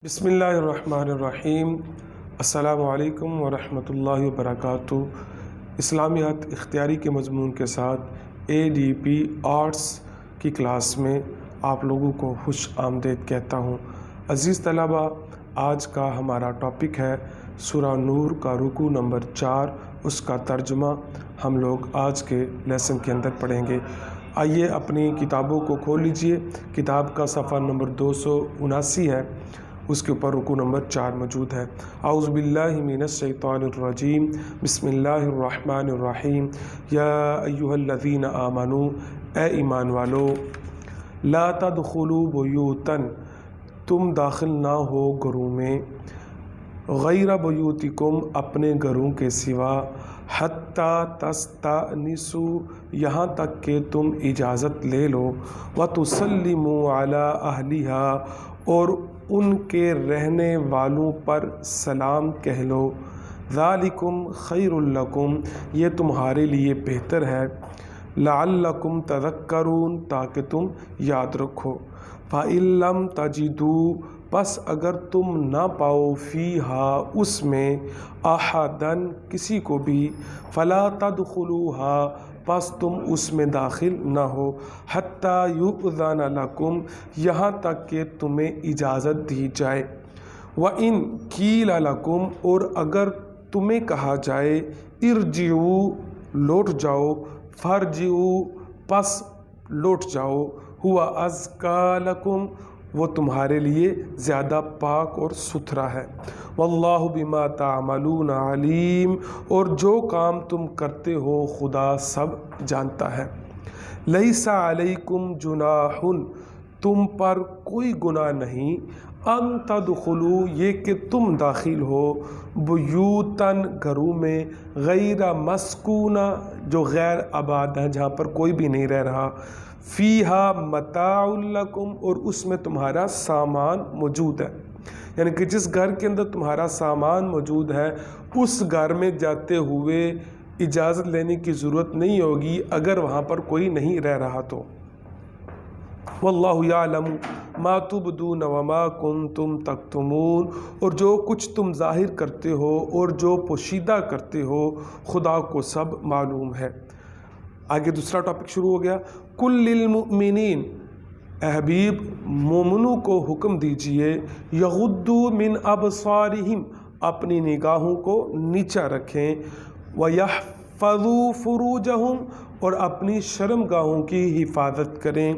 بسم اللہ الرحمن الرحیم۔ السلام علیکم ورحمۃ اللہ وبرکاتہ۔ اسلامیات اختیاری کے مضمون کے ساتھ ADP آرٹس کی کلاس میں آپ لوگوں کو خوش آمدید کہتا ہوں۔ عزیز طلبہ، آج کا ہمارا ٹاپک ہے سورہ نور کا رکوع نمبر 4، اس کا ترجمہ ہم لوگ آج کے لیسن کے اندر پڑھیں گے۔ آئیے اپنی کتابوں کو کھول لیجئے۔ کتاب کا صفحہ نمبر 279 ہے، اس کے اوپر رکوع نمبر 4 موجود ہے۔ اعوذ باللہ من الشیطان الرجیم، بسم اللہ الرحمن الرحیم۔ یا ایہا الذین آمنوا، اے ایمان والو، لا تدخلوا بیوتا، تم داخل نہ ہو گھروں میں، غیر بیوتکم، اپنے گھروں کے سوا، حتی تستأنسوا، یہاں تک کہ تم اجازت لے لو، وتسلموا علی اہلہا، اور ان کے رہنے والوں پر سلام کہہ لو، ذالکم خیر لکم، یہ تمہارے لیے بہتر ہے، لعلکم تذکرون، تاکہ تم یاد رکھو۔ فَإِن لَّمْ تَجِدُوا، پس اگر تم نہ پاؤ، فیہا، اس میں، احدن، کسی کو بھی، فلا تدخلوها، پس تم اس میں داخل نہ ہو، حتی یؤذن لکم، یہاں تک کہ تمہیں اجازت دی جائے، وَإِن قیل لکم، اور اگر تمہیں کہا جائے، ارجعوا، لوٹ جاؤ، فارجعوا، پس لوٹ جاؤ، ہوا ازکیٰ لکم، وہ تمہارے لیے زیادہ پاک اور ستھرا ہے، واللہ بما تعملون علیم، اور جو کام تم کرتے ہو خدا سب جانتا ہے۔ لیس علیکم جناح، تم پر کوئی گناہ نہیں، ان تدخلوا، یہ کہ تم داخل ہو، بیوتن، گھروں میں، غیر مسکونہ، جو غیر آباد ہیں، جہاں پر کوئی بھی نہیں رہ رہا، فیہا متاع لکم، اور اس میں تمہارا سامان موجود ہے، یعنی کہ جس گھر کے اندر تمہارا سامان موجود ہے، اس گھر میں جاتے ہوئے اجازت لینے کی ضرورت نہیں ہوگی اگر وہاں پر کوئی نہیں رہ رہا تو۔ واللہ یعلم ما تبدون وما کنتم تکتمون، اور جو کچھ تم ظاہر کرتے ہو اور جو پوشیدہ کرتے ہو، خدا کو سب معلوم ہے۔ آگے دوسرا ٹاپک شروع ہو گیا۔ کل للمؤمنین، اے حبیب، مومنوں کو حکم دیجئے، یغضوا من ابصارہم، اپنی نگاہوں کو نیچا رکھیں، ویحفظوا فروجہم، اور اپنی شرمگاہوں کی حفاظت کریں،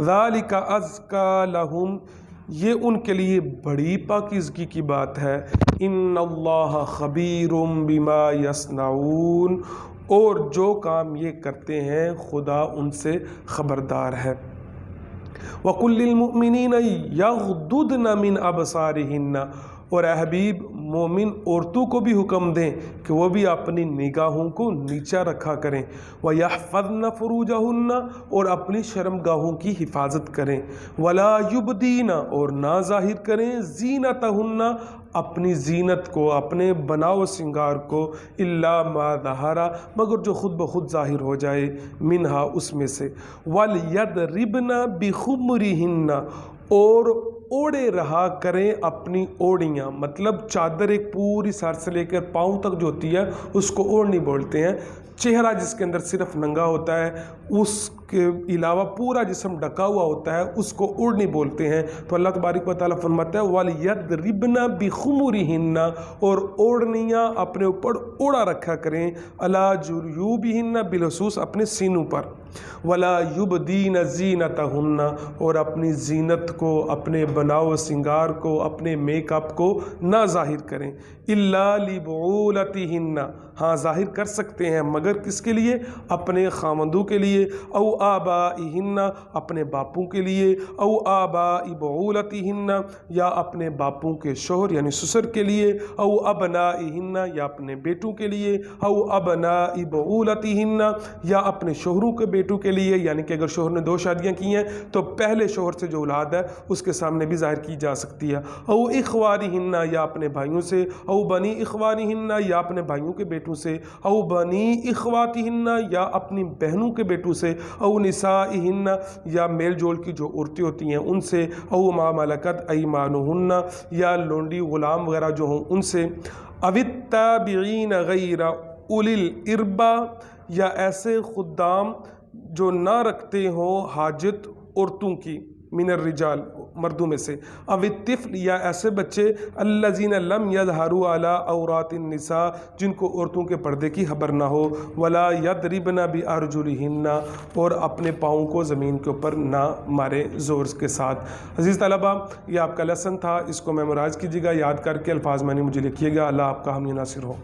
ذالک ازکیٰ لہم، یہ ان کے لیے بڑی پاکیزگی کی بات ہے، ان اللہ خبیر بما یصنعون، اور جو کام یہ کرتے ہیں خدا ان سے خبردار ہے۔ وَقُلْ لِلْمُؤْمِنِينَ يَغْضُضْنَ مِنْ أَبْصَارِهِنَّ، اور اے حبیب، مومن عورتوں کو بھی حکم دیں کہ وہ بھی اپنی نگاہوں کو نیچا رکھا کریں، وَيَحْفَظْنَ فُرُوجَهُنَّ، اور اپنی شرمگاہوں کی حفاظت کریں، وَلَا يُبْدِينَ، اور نہ ظاہر کریں، زِينَتَهُنَّ، اپنی زینت کو، اپنے بناؤ سنگار کو، الا ما ظہر، مگر جو خود بخود ظاہر ہو جائے، منہا، اس میں سے، وَلْيَضْرِبْنَ بِخُمُرِهِنَّ، اور اوڑے رہا کریں اپنی اوڑیاں، مطلب چادر ایک پوری سر سے لے کر پاؤں تک جو ہوتی ہے اس کو اوڑھنی بولتے ہیں، چہرہ جس کے اندر صرف ننگا ہوتا ہے، اس کے علاوہ پورا جسم ڈھکا ہوا ہوتا ہے، اس کو اوڑھنی بولتے ہیں۔ تو اللہ تبارک و تعالیٰ فرماتا ہے وَلْيَضْرِبْنَ بِخُمُرِهِنَّ، اور اوڑھنیاں اپنے اوپر اوڑا رکھا کریں، عَلَى جُيُوبِهِنَّ، بالخصوص اپنے سینوں پر، وَلَا يُبْدِينَ زِينَتَهُنَّ، اور اپنی زینت کو، اپنے بناؤ سنگار کو، اپنے میک اپ کو نہ ظاہر کریں، إِلَّا لِبُعُولَتِهِنَّ، ہاں ظاہر کر سکتے ہیں مگر کس کے لیے؟ اپنے خامندوں کے لیے، او آبائہن، اپنے باپوں کے لیے، او آبائی بعولتہن، یا اپنے باپوں کے شوہر یعنی سسر کے لیے، او ابنائہن، یا اپنے بیٹوں کے لیے، او ابنائی بعولتہن، یا اپنے شوہروں کے بیٹوں کے لیے، یعنی کہ اگر شوہر نے 2 شادیاں کی ہیں تو پہلے شوہر سے جو اولاد ہے اس کے سامنے بھی ظاہر کی جا سکتی ہے، او اخوانہن، یا اپنے بھائیوں سے، او بنی اخوانہن، یا اپنے بھائیوں کے بیٹوں بیٹوں سے، او بنی اخواتہن یا اپنی بہنوں کے بیٹوں سے، او نسائہن یا میل جول کی جو عورتیں ہوتی ہیں ان سے، او ما ملکت ایمانہن یا لونڈی غلام وغیرہ جو ہوں ان سے، او التابعین غیر اولی الاربا یا ایسے خدام جو نہ رکھتے ہوں حاجت عورتوں کی، من الرجال مردوں میں سے، او الطفل یا ایسے بچے الذین لم یظہروا علی عورات النساء جن کو عورتوں کے پردے کی خبر نہ ہو، ولا یضربن بارجلہن اور اپنے پاؤں کو زمین کے اوپر نہ مارے زور کے ساتھ۔ عزیز طلبہ، یہ آپ کا لیسن تھا، اس کو میمورائز کیجیے گا، یاد کر کے الفاظ معنی مجھے لکھیے گا۔ اللہ آپ کا حامی ناصر ہو۔